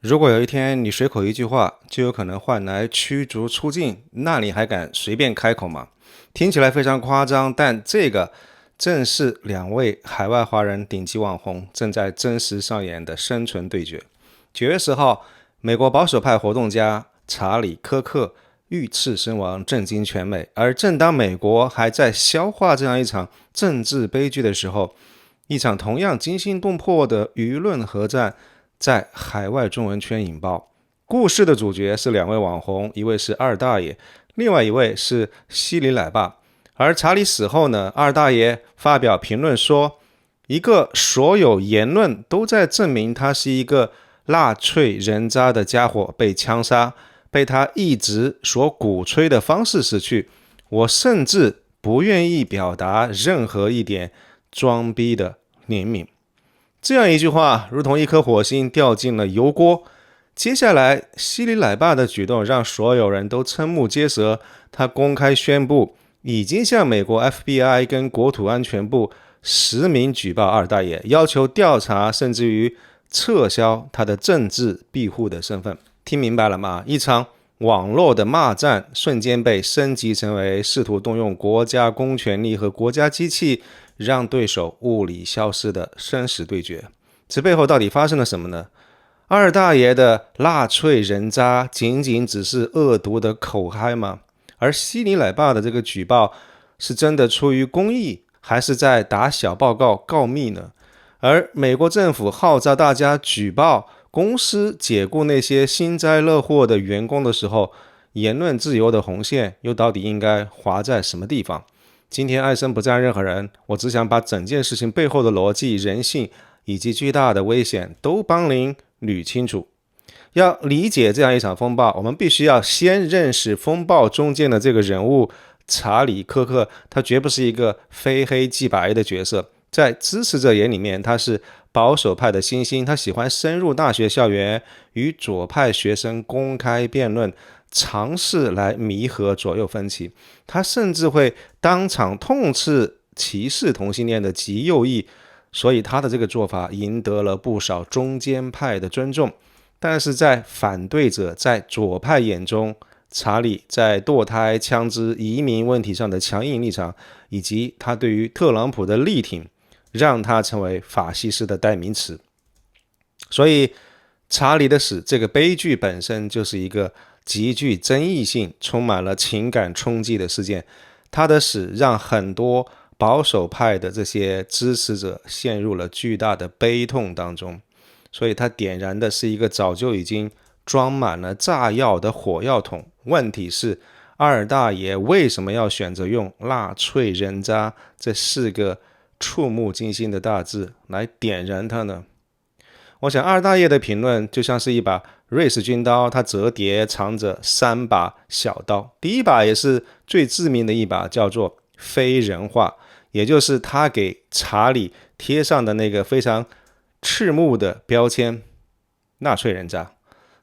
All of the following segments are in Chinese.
如果有一天你随口一句话就有可能换来驱逐出境，那你还敢随便开口吗？听起来非常夸张，但这个正是两位海外华人顶级网红正在真实上演的生存对决。9月10号，美国保守派活动家查理·科克遇刺身亡，震惊全美。而正当美国还在消化这样一场政治悲剧的时候，一场同样惊心动魄的舆论核战在海外中文圈引爆。故事的主角是两位网红，一位是二大爷，另外一位是西里奶爸。而查理死后呢，二大爷发表评论说，一个所有言论都在证明他是一个纳粹人渣的家伙被枪杀，被他一直所鼓吹的方式死去。我甚至不愿意表达任何一点装逼的怜悯。这样一句话如同一颗火星掉进了油锅。接下来西里奶爸的举动让所有人都瞠目结舌，他公开宣布已经向美国 FBI 跟国土安全部实名举报二大爷，要求调查甚至于撤销他的政治庇护的身份。听明白了吗？一场网络的骂战瞬间被升级成为试图动用国家公权力和国家机器让对手物理消失的生死对决。这背后到底发生了什么呢？二大爷的纳粹人渣仅仅只是恶毒的口嗨吗？而西里奶爸的这个举报是真的出于公益，还是在打小报告告密呢？而美国政府号召大家举报公司解雇那些幸灾乐祸的员工的时候，言论自由的红线又到底应该划在什么地方？今天艾森不站任何人，我只想把整件事情背后的逻辑、人性以及巨大的危险都帮您捋清楚。要理解这样一场风暴，我们必须要先认识风暴中间的这个人物查理·科克。他绝不是一个非黑即白的角色，在支持者眼里面，他是保守派的新星。他喜欢深入大学校园，与左派学生公开辩论，尝试来弥合左右分歧。他甚至会当场痛斥歧视同性恋的极右翼，所以他的这个做法赢得了不少中间派的尊重。但是在反对者在左派眼中，查理在堕胎、枪支、移民问题上的强硬立场，以及他对于特朗普的力挺，让他成为法西斯的代名词。所以查理的死这个悲剧本身就是一个极具争议性、充满了情感冲击的事件。他的死让很多保守派的这些支持者陷入了巨大的悲痛当中。所以他点燃的是一个早就已经装满了炸药的火药桶。问题是，二大爷为什么要选择用纳粹人渣这4个触目惊心的大字来点燃它呢？我想二大爷的评论就像是一把瑞士军刀，它折叠藏着3把小刀。第一把也是最致命的一把，叫做非人化，也就是他给查理贴上的那个非常赤目的标签，纳粹人渣。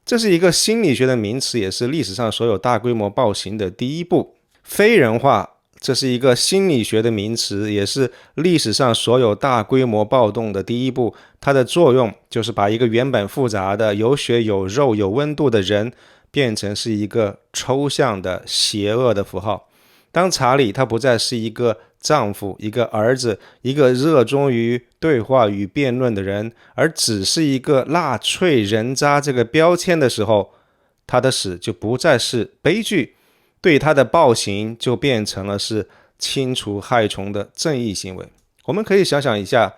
这是一个心理学的名词，也是历史上所有大规模暴行的第一步。非人化，这是一个心理学的名词，也是历史上所有大规模暴动的第一步。它的作用就是把一个原本复杂的有血有肉有温度的人变成是一个抽象的邪恶的符号。当查理他不再是一个丈夫、一个儿子、一个热衷于对话与辩论的人，而只是一个纳粹人渣这个标签的时候，他的死就不再是悲剧，对他的暴行就变成了是清除害虫的正义行为。我们可以想想一下，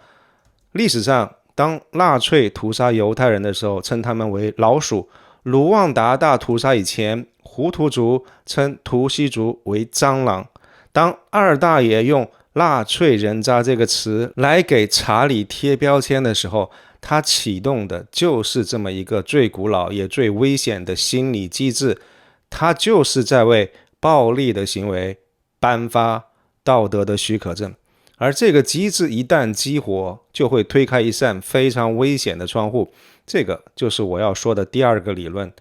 历史上当纳粹屠杀犹太人的时候，称他们为老鼠；卢旺达大屠杀以前，胡图族称图西族为蟑螂。当二大爷用纳粹人渣这个词来给查理贴标签的时候，他启动的就是这么一个最古老也最危险的心理机制，他就是在为暴力的行为颁发道德的许可证。而这个机制一旦激活，就会推开一扇非常危险的窗户。这个就是我要说的第2个理论，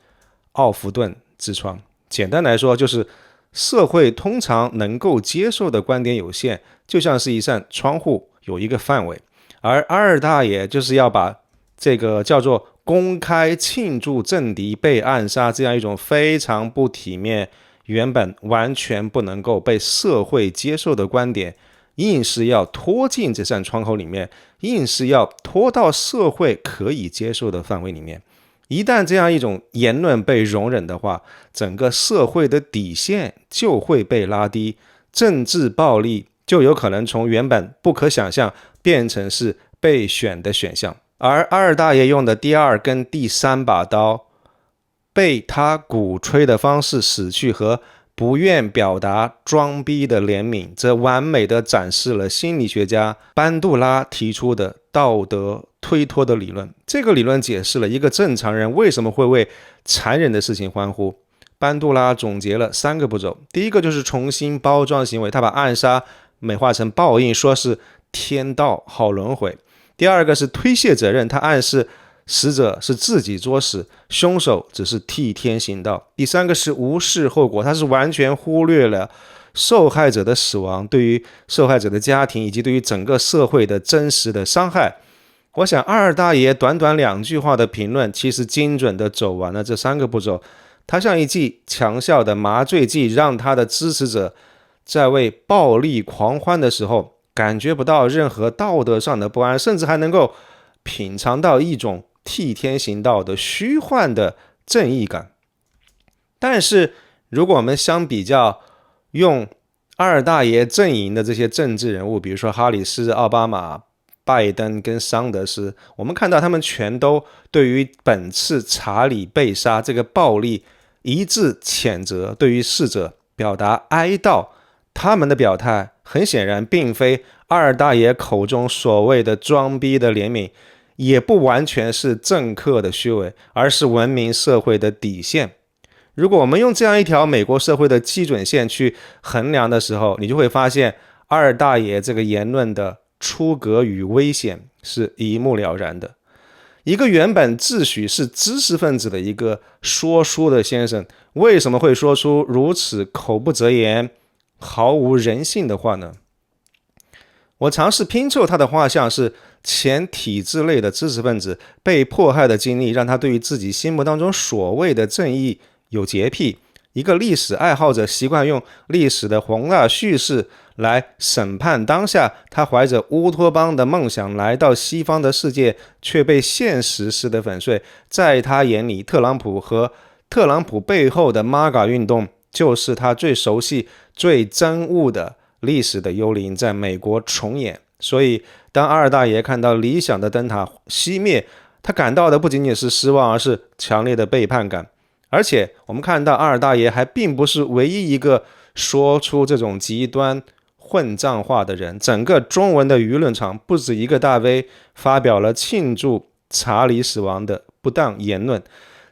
奥弗顿之窗。简单来说，就是社会通常能够接受的观点有限，就像是一扇窗户有一个范围，而二大爷就是要把这个叫做公开庆祝政敌被暗杀这样一种非常不体面、原本完全不能够被社会接受的观点，硬是要拖进这扇窗口里面，硬是要拖到社会可以接受的范围里面。一旦这样一种言论被容忍的话，整个社会的底线就会被拉低，政治暴力就有可能从原本不可想象变成是被选的选项。而二大爷用的第二跟第三把刀，被他鼓吹的方式使去和不愿表达装逼的怜悯，这完美的展示了心理学家班杜拉提出的道德推脱的理论。这个理论解释了一个正常人为什么会为残忍的事情欢呼。班杜拉总结了3个步骤，第一个就是重新包装行为，他把暗杀美化成报应，说是天道好轮回。第二个是推卸责任，他暗示死者是自己作死，凶手只是替天行道。第三个是无视后果，他是完全忽略了受害者的死亡对于受害者的家庭以及对于整个社会的真实的伤害。我想二大爷短短2句话的评论，其实精准的走完了这3个步骤。他像一剂强效的麻醉剂，让他的支持者在为暴力狂欢的时候感觉不到任何道德上的不安，甚至还能够品尝到一种替天行道的虚幻的正义感。但是如果我们相比较用二大爷阵营的这些政治人物，比如说哈里斯、奥巴马、拜登跟桑德斯，我们看到他们全都对于本次查理被杀这个暴力一致谴责，对于逝者表达哀悼。他们的表态很显然并非二大爷口中所谓的装逼的怜悯，也不完全是政客的虚伪，而是文明社会的底线。如果我们用这样一条美国社会的基准线去衡量的时候，你就会发现二大爷这个言论的出格与危险是一目了然的。一个原本自诩是知识分子的一个说书的先生，为什么会说出如此口不择言、毫无人性的话呢？我尝试拼凑他的画像是前体制内的知识分子被迫害的经历，让他对于自己心目当中所谓的正义有洁癖。一个历史爱好者习惯用历史的宏大叙事来审判当下，他怀着乌托邦的梦想来到西方的世界，却被现实式的粉碎。在他眼里，特朗普和特朗普背后的 MAGA 运动就是他最熟悉、最憎恶的历史的幽灵在美国重演。所以当二大爷看到理想的灯塔熄灭，他感到的不仅仅是失望，而是强烈的背叛感。而且我们看到二大爷还并不是唯一一个说出这种极端混账话的人，整个中文的舆论场不止一个大 V 发表了庆祝查理死亡的不当言论。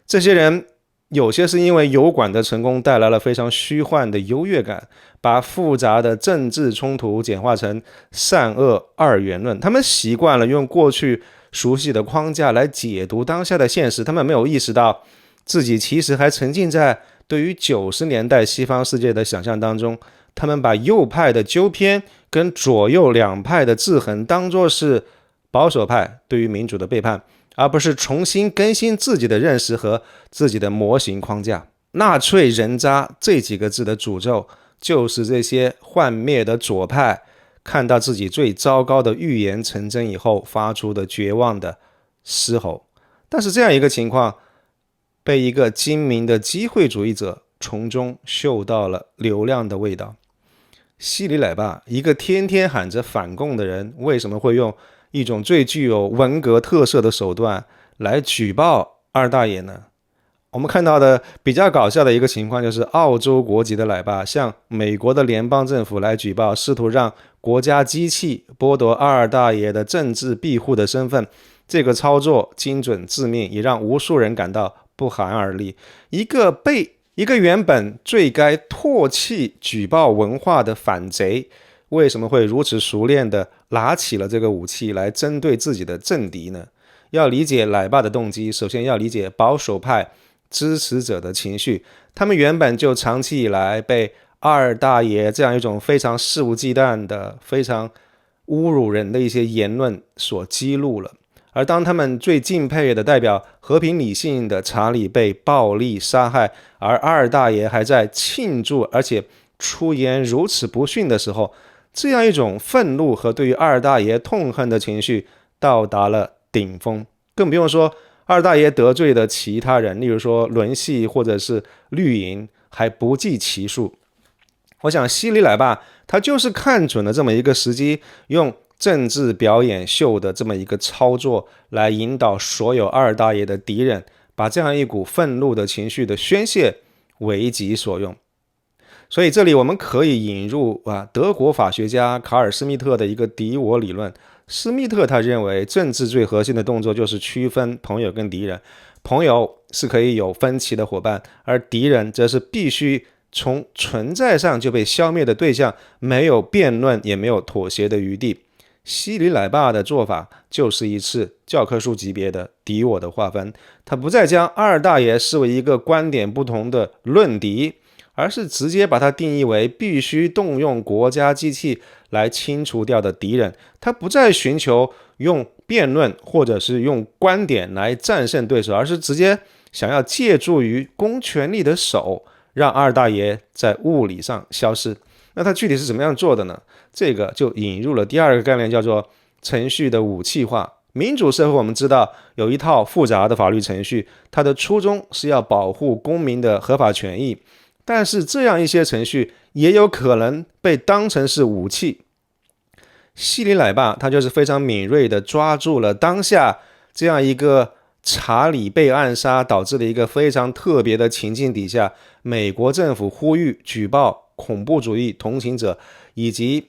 这些人有些是因为油管的成功带来了非常虚幻的优越感，把复杂的政治冲突简化成善恶二元论。他们习惯了用过去熟悉的框架来解读当下的现实，他们没有意识到自己其实还沉浸在对于90年代西方世界的想象当中。他们把右派的纠偏跟左右两派的制衡当作是保守派对于民主的背叛，而不是重新更新自己的认识和自己的模型框架。纳粹人渣这几个字的诅咒，就是这些幻灭的左派看到自己最糟糕的预言成真以后发出的绝望的嘶吼。但是这样一个情况被一个精明的机会主义者从中嗅到了流量的味道。希里奶爸，一个天天喊着反共的人，为什么会用一种最具有文革特色的手段来举报二大爷呢？我们看到的比较搞笑的一个情况，就是澳洲国籍的奶爸向美国的联邦政府来举报，试图让国家机器剥夺二大爷的政治庇护的身份。这个操作精准致命，也让无数人感到不寒而栗。一个原本最该唾弃举报文化的反贼，为什么会如此熟练地拿起了这个武器来针对自己的政敌呢？要理解奶爸的动机，首先要理解保守派支持者的情绪。他们原本就长期以来被二大爷这样一种非常肆无忌惮的、非常侮辱人的一些言论所激怒了。而当他们最敬佩的代表和平理性的查理被暴力杀害，而二大爷还在庆祝，而且出言如此不逊的时候，这样一种愤怒和对于二大爷痛恨的情绪到达了顶峰。更不用说二大爷得罪的其他人，例如说伦系或者是绿营，还不计其数。我想希里奶爸他就是看准了这么一个时机，用政治表演秀的这么一个操作来引导所有二大爷的敌人，把这样一股愤怒的情绪的宣泄为己所用。所以这里我们可以引入德国法学家卡尔·施密特的一个敌我理论。施密特他认为政治最核心的动作就是区分朋友跟敌人，朋友是可以有分歧的伙伴，而敌人则是必须从存在上就被消灭的对象，没有辩论也没有妥协的余地。希里奶爸的做法就是一次教科书级别的敌我的划分，他不再将二大爷视为一个观点不同的论敌，而是直接把它定义为必须动用国家机器来清除掉的敌人。他不再寻求用辩论或者是用观点来战胜对手，而是直接想要借助于公权力的手，让二大爷在物理上消失。那他具体是怎么样做的呢？这个就引入了第二个概念，叫做程序的武器化。民主社会我们知道有一套复杂的法律程序，它的初衷是要保护公民的合法权益，但是这样一些程序也有可能被当成是武器。希里奶爸他就是非常敏锐地抓住了当下这样一个查理被暗杀导致的一个非常特别的情境底下，美国政府呼吁举报恐怖主义同情者以及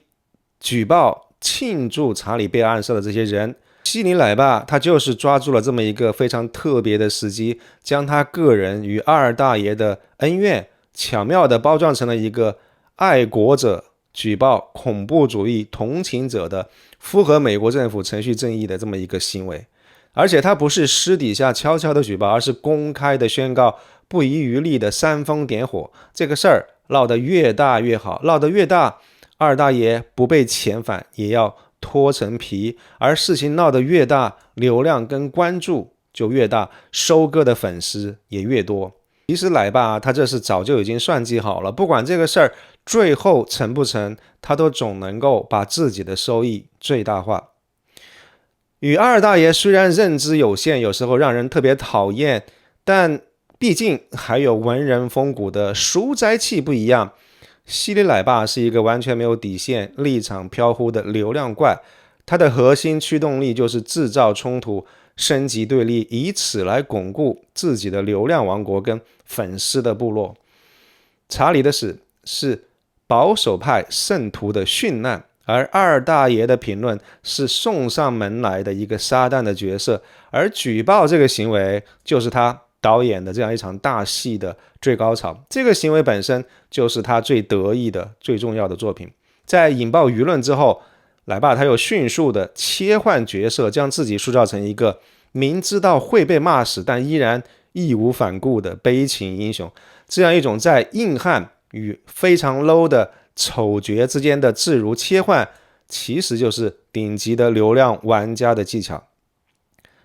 举报庆祝查理被暗杀的这些人。希里奶爸他就是抓住了这么一个非常特别的时机，将他个人与二大爷的恩怨巧妙地包装成了一个爱国者举报恐怖主义同情者的符合美国政府程序正义的这么一个行为。而且他不是私底下悄悄的举报，而是公开的宣告，不遗余力的煽风点火。这个事儿闹得越大越好，闹得越大，二大爷不被遣返也要脱层皮，而事情闹得越大，流量跟关注就越大，收割的粉丝也越多。其实奶爸他这是早就已经算计好了，不管这个事儿最后成不成，他都总能够把自己的收益最大化。与二大爷虽然认知有限，有时候让人特别讨厌，但毕竟还有文人风骨的书斋气不一样。希里奶爸是一个完全没有底线、立场飘忽的流量怪，他的核心驱动力就是制造冲突、升级对立，以此来巩固自己的流量王国跟粉丝的部落。查理的死是保守派圣徒的殉难，而二大爷的评论是送上门来的一个撒旦的角色，而举报这个行为就是他导演的这样一场大戏的最高潮。这个行为本身就是他最得意的最重要的作品。在引爆舆论之后，奶爸他又迅速的切换角色，将自己塑造成一个明知道会被骂死但依然义无反顾的悲情英雄。这样一种在硬汉与非常 low 的丑角之间的自如切换，其实就是顶级的流量玩家的技巧。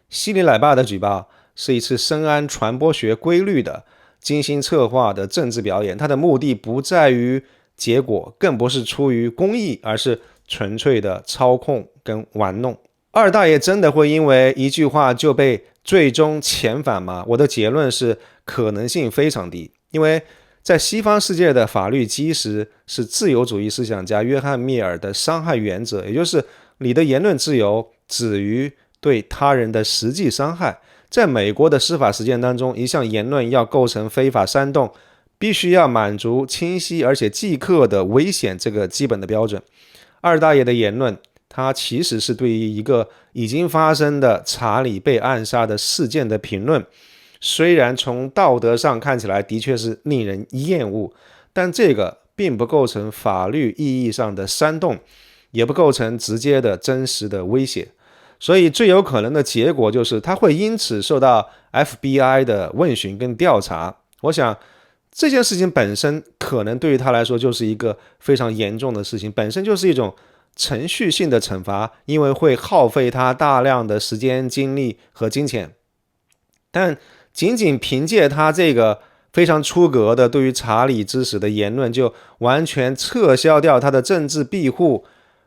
希里奶爸的举报是一次深谙传播学规律的精心策划的政治表演，它的目的不在于结果，更不是出于公益，而是纯粹的操控跟玩弄。二大爷真的会因为一句话就被最终遣返吗？我的结论是可能性非常低，因为在西方世界的法律基石是自由主义思想家约翰密尔的伤害原则，也就是你的言论自由止于对他人的实际伤害。在美国的司法实践当中，一项言论要构成非法煽动，必须要满足清晰而且即刻的危险这个基本的标准。二大爷的言论，它其实是对于一个已经发生的查理被暗杀的事件的评论，虽然从道德上看起来的确是令人厌恶，但这个并不构成法律意义上的煽动，也不构成直接的真实的威胁。所以最有可能的结果就是他会因此受到 FBI 的问询跟调查。我想这件事情本身可能对于他来说就是一个非常严重的事情，本身就是一种程序性的惩罚，因为会耗费他大量的时间、精力和金钱。但仅仅凭借他这个非常出格的对于查理之死的言论，就完全撤销掉他的政治庇护，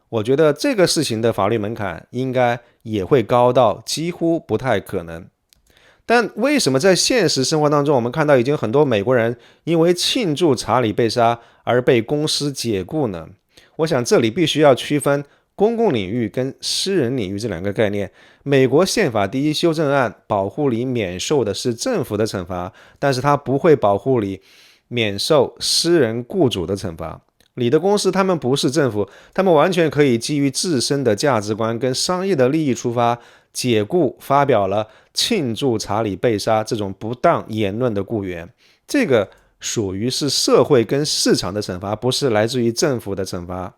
我觉得这个事情的法律门槛应该也会高到几乎不太可能。但为什么在现实生活当中，我们看到已经很多美国人因为庆祝查理被杀而被公司解雇呢？我想这里必须要区分公共领域跟私人领域这两个概念。美国宪法第一修正案保护你免受的是政府的惩罚，但是它不会保护你免受私人雇主的惩罚。你的公司他们不是政府，他们完全可以基于自身的价值观跟商业的利益出发，解雇发表了庆祝查理被杀这种不当言论的雇员。这个属于是社会跟市场的惩罚，不是来自于政府的惩罚。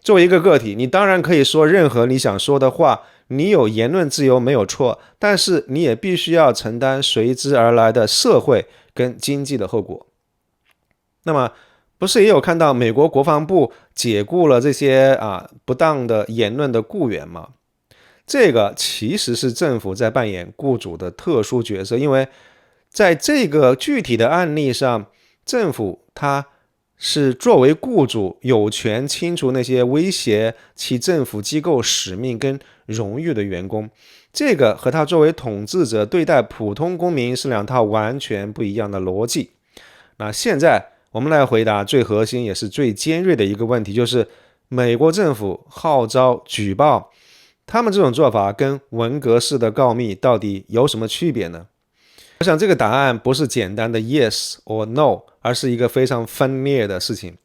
作为一个个体，你当然可以说任何你想说的话，你有言论自由没有错，但是你也必须要承担随之而来的社会跟经济的后果。那么不是也有看到美国国防部解雇了这些不当的言论的雇员吗？这个其实是政府在扮演雇主的特殊角色，因为在这个具体的案例上，政府它是作为雇主有权清除那些威胁其政府机构使命跟荣誉的员工，这个和他作为统治者对待普通公民是两套完全不一样的逻辑。那现在我们来回答最核心也是最尖锐的一个问题，就是美国政府号召举报，他们这种做法跟文革式的告密到底有什么区别呢？我想这个答案不是简单的 yes or no， 而是一个非常分裂的事情。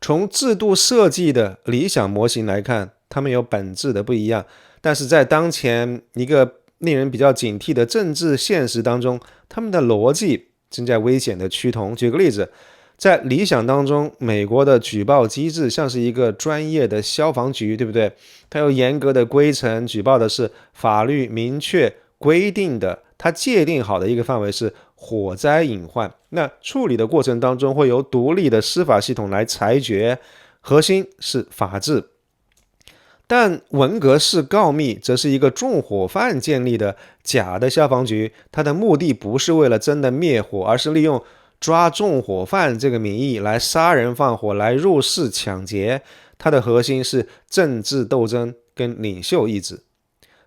从制度设计的理想模型来看，它们有本质的不一样，但是在当前一个令人比较警惕的政治现实当中，他们的逻辑正在危险的趋同。举个例子，在理想当中，美国的举报机制像是一个专业的消防局，对不对？它有严格的规程，举报的是法律明确规定的，它界定好的一个范围是火灾隐患。那处理的过程当中会由独立的司法系统来裁决，核心是法治。但文革式告密则是一个纵火犯建立的假的消防局，它的目的不是为了真的灭火，而是利用抓纵火犯这个名义来杀人放火，来入室抢劫。它的核心是政治斗争跟领袖意志。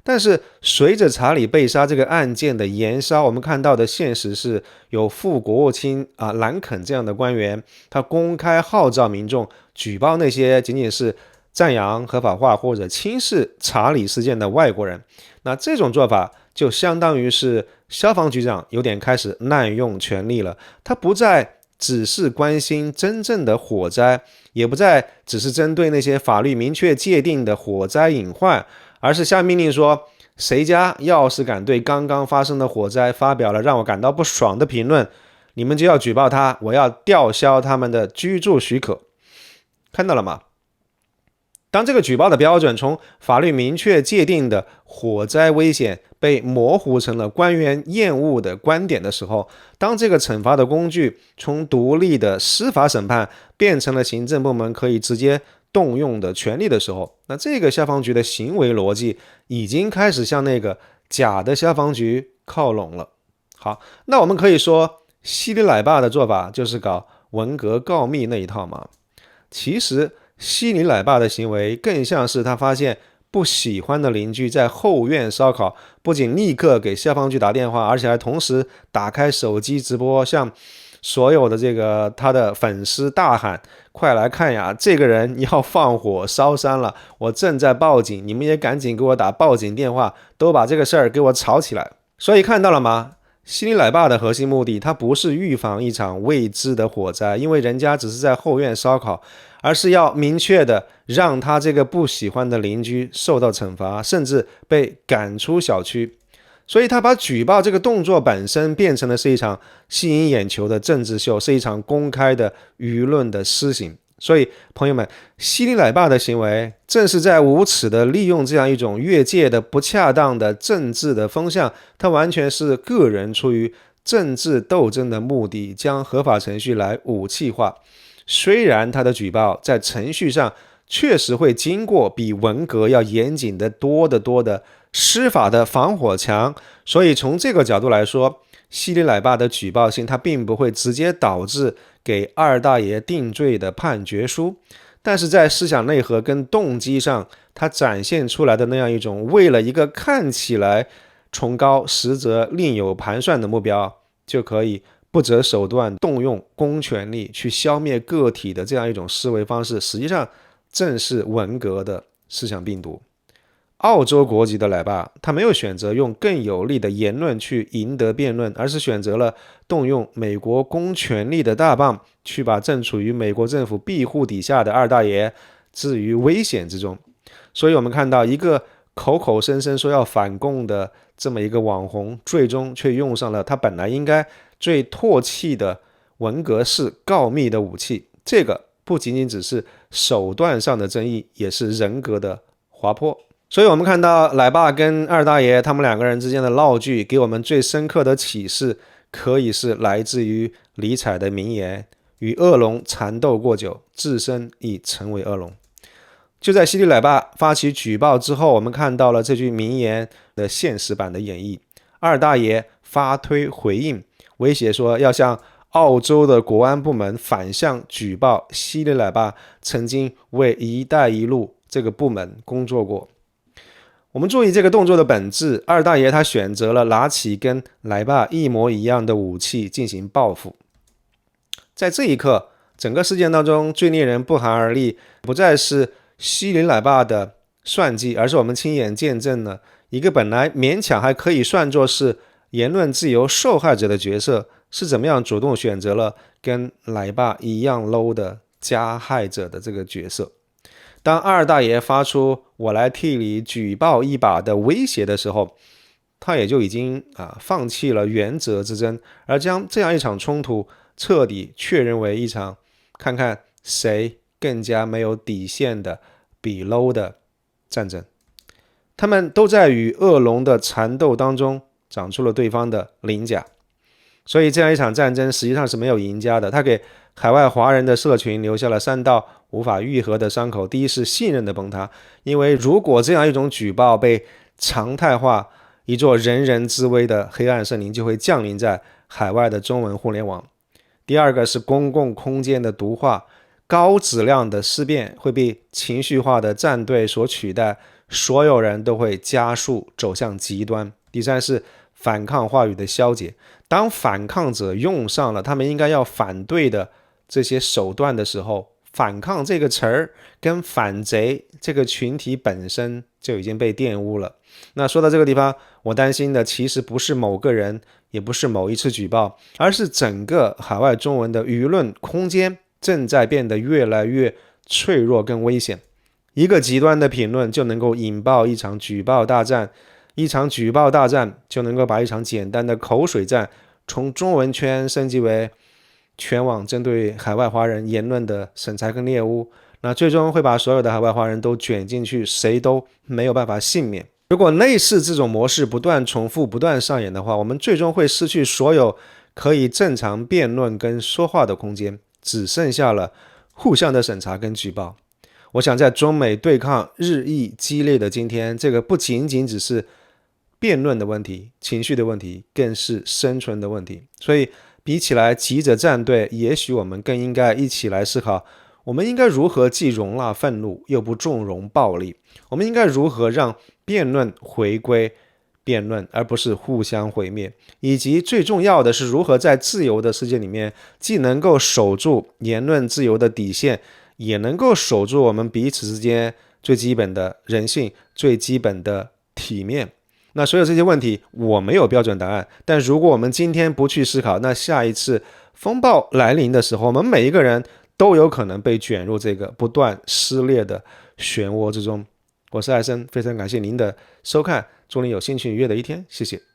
但是随着查理被杀这个案件的延烧，我们看到的现实是有副国务卿兰肯这样的官员，他公开号召民众举报那些仅仅是赞扬合法化或者轻视查理事件的外国人。那这种做法就相当于是消防局长有点开始滥用权力了，他不再只是关心真正的火灾，也不再只是针对那些法律明确界定的火灾隐患，而是下命令说，谁家要是敢对刚刚发生的火灾发表了让我感到不爽的评论，你们就要举报他，我要吊销他们的居住许可。看到了吗？当这个举报的标准从法律明确界定的火灾危险被模糊成了官员厌恶的观点的时候，当这个惩罚的工具从独立的司法审判变成了行政部门可以直接动用的权利的时候，那这个消防局的行为逻辑已经开始向那个假的消防局靠拢了。好，那我们可以说希里奶爸的做法就是搞文革告密那一套吗？其实希里奶爸的行为更像是他发现不喜欢的邻居在后院烧烤，不仅立刻给消防局打电话，而且还同时打开手机直播，向所有的他的粉丝大喊，快来看呀，这个人要放火烧山了，我正在报警，你们也赶紧给我打报警电话，都把这个事儿给我吵起来。所以看到了吗？希里奶爸的核心目的，它不是预防一场未知的火灾，因为人家只是在后院烧烤，而是要明确的让他这个不喜欢的邻居受到惩罚，甚至被赶出小区。所以他把举报这个动作本身变成了是一场吸引眼球的政治秀，是一场公开的舆论的施行。所以朋友们，希里奶爸的行为正是在无耻的利用这样一种越界的不恰当的政治的风向，他完全是个人出于政治斗争的目的将合法程序来武器化。虽然他的举报在程序上确实会经过比文革要严谨的多得多的司法的防火墙，所以从这个角度来说，希里乃爸的举报信它并不会直接导致给二大爷定罪的判决书，但是在思想内核跟动机上，它展现出来的那样一种为了一个看起来崇高实则另有盘算的目标，就可以不择手段动用公权力去消灭个体的这样一种思维方式，实际上正是文革的思想病毒。澳洲国籍的奶爸，他没有选择用更有力的言论去赢得辩论，而是选择了动用美国公权力的大棒，去把正处于美国政府庇护底下的二大爷置于危险之中。所以我们看到一个口口声声说要反共的这么一个网红，最终却用上了他本来应该最唾弃的文革式告密的武器。这个不仅仅只是手段上的争议，也是人格的滑坡。所以我们看到奶爸跟二大爷他们两个人之间的闹剧，给我们最深刻的启示可以是来自于尼采的名言：与恶龙缠斗过久，自身已成为恶龙。就在希里乃爸发起举报之后，我们看到了这句名言的现实版的演绎。二大爷发推回应，威胁说要向澳洲的国安部门反向举报希里乃爸曾经为一带一路这个部门工作过。我们注意这个动作的本质，二大爷他选择了拿起跟奶爸一模一样的武器进行报复。在这一刻，整个事件当中最令人不寒而栗，不再是希里乃爸的算计，而是我们亲眼见证了一个本来勉强还可以算作是言论自由受害者的角色，是怎么样主动选择了跟奶爸一样 low 的加害者的这个角色。当二大爷发出我来替你举报一把的威胁的时候，他也就已经放弃了原则之争，而将这样一场冲突彻底确认为一场看看谁更加没有底线的比 low 的战争。他们都在与恶龙的缠斗当中长出了对方的鳞甲，所以这样一场战争实际上是没有赢家的。他给海外华人的社群留下了3道无法愈合的伤口。第一是信任的崩塌，因为如果这样一种举报被常态化，一座人人自危的黑暗森林就会降临在海外的中文互联网。第二个是公共空间的毒化，高质量的思辨会被情绪化的站队所取代，所有人都会加速走向极端。第三是反抗话语的消解，当反抗者用上了他们应该要反对的这些手段的时候，反抗这个词儿跟反贼这个群体本身就已经被玷污了。那说到这个地方，我担心的其实不是某个人，也不是某一次举报，而是整个海外中文的舆论空间正在变得越来越脆弱跟危险。一个极端的评论就能够引爆一场举报大战，一场举报大战就能够把一场简单的口水战从中文圈升级为全网针对海外华人言论的审查跟猎巫，那最终会把所有的海外华人都卷进去，谁都没有办法幸免。如果类似这种模式不断重复不断上演的话，我们最终会失去所有可以正常辩论跟说话的空间，只剩下了互相的审查跟举报。我想在中美对抗日益激烈的今天，这个不仅仅只是辩论的问题，情绪的问题，更是生存的问题。所以比起来急着站队，也许我们更应该一起来思考，我们应该如何既容纳愤怒又不纵容暴力，我们应该如何让辩论回归辩论，而不是互相毁灭，以及最重要的是如何在自由的世界里面既能够守住言论自由的底线，也能够守住我们彼此之间最基本的人性，最基本的体面。那所有这些问题我没有标准答案，但如果我们今天不去思考，那下一次风暴来临的时候，我们每一个人都有可能被卷入这个不断撕裂的漩涡之中。我是艾森，非常感谢您的收看，祝您有心情愉悦的一天，谢谢。